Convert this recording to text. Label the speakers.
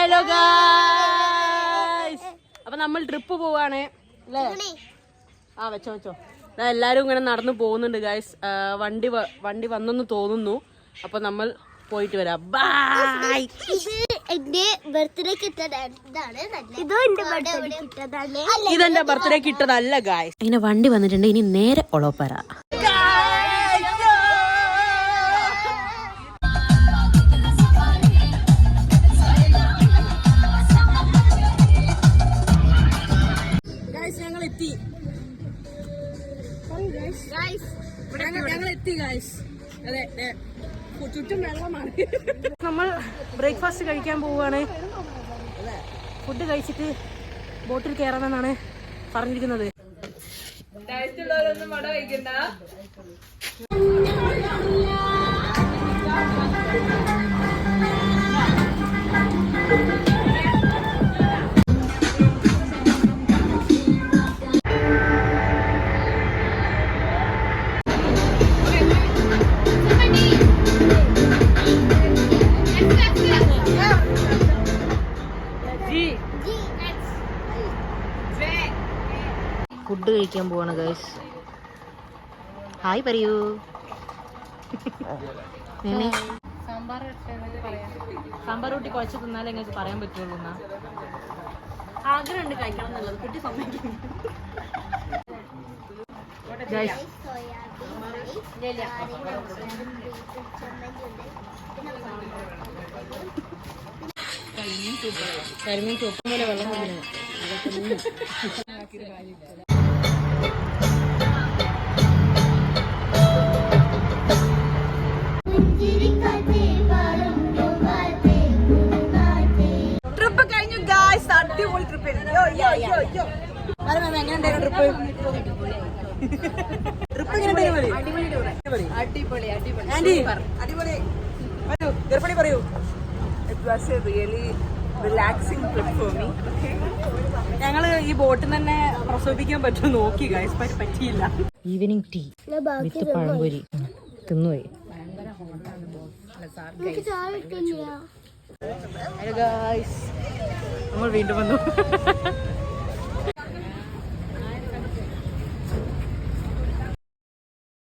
Speaker 1: Hello guys. അപ്പൊ നമ്മൾ trip പോവാണ് അല്ലേ? ആ വെച്ചോ വെച്ചോ. എല്ലാരും ഇങ്ങനെ നടന്നു പോകുന്നുണ്ട് ഗായ്സ്. വണ്ടി വന്നെന്ന് തോന്നുന്നു. അപ്പൊ നമ്മൾ പോയിട്ട് വരാം. ബൈ. ഇതെന്റെ ബർത്ത്ഡേക്ക് ഇട്ടതല്ല ഗായ്സ്. ഇങ്ങനെ വണ്ടി വന്നിട്ടുണ്ട്. ഇനി നേരെ ഒളോപ്പര. ഞങ്ങൾ എത്തി ഗായ്സ്. അതെ, ചുറ്റും വെള്ളമാണ്. നമ്മൾ ബ്രേക്ക്ഫാസ്റ്റ് കഴിക്കാൻ പോവുകയാണ്. ഫുഡ് കഴിച്ചിട്ട് ബോട്ടിൽ കയറാമെന്നാണ് പറഞ്ഞിരിക്കുന്നത്. ഫുഡ് കഴിക്കാൻ പോവാണ് ഗൈസ്. ഹായ് പറയൂ. സാമ്പാർ കൂട്ടി കുഴച്ച് തിന്നാലേ നിങ്ങൾക്ക് പറയാൻ പറ്റുള്ളൂ. എന്നാ ആഗ്രഹമുണ്ട് കഴിക്കണം എന്നുള്ളത്. കുട്ടി സമ്മതിക്കുന്നു. കരിമീൻ ചുപ്പം പോലെ വെള്ളം കുടിക്കുന്നു. ട്രിപ്പ് കഴിഞ്ഞു ഗായ്സ്. അടിപൊളി ട്രിപ്പ്. എങ്ങനെയുണ്ടായിരുന്നു ട്രിപ്പ്? ട്രിപ്പ് എങ്ങനെയുണ്ടായിരുന്നു? പറയൂ.
Speaker 2: It was a really relaxing trip for me.
Speaker 1: ഞങ്ങള് ഈ ബോട്ടിൽ തന്നെ പ്രസവിപ്പിക്കാൻ പറ്റുമോ നോക്കി ഗൈസ്. പറ്റിയില്ല. ഈവനിങ് ടീ വിത്ത് പഴംപൊരി തിന്നുപോയി. നമ്മൾ വീണ്ടും വന്നു.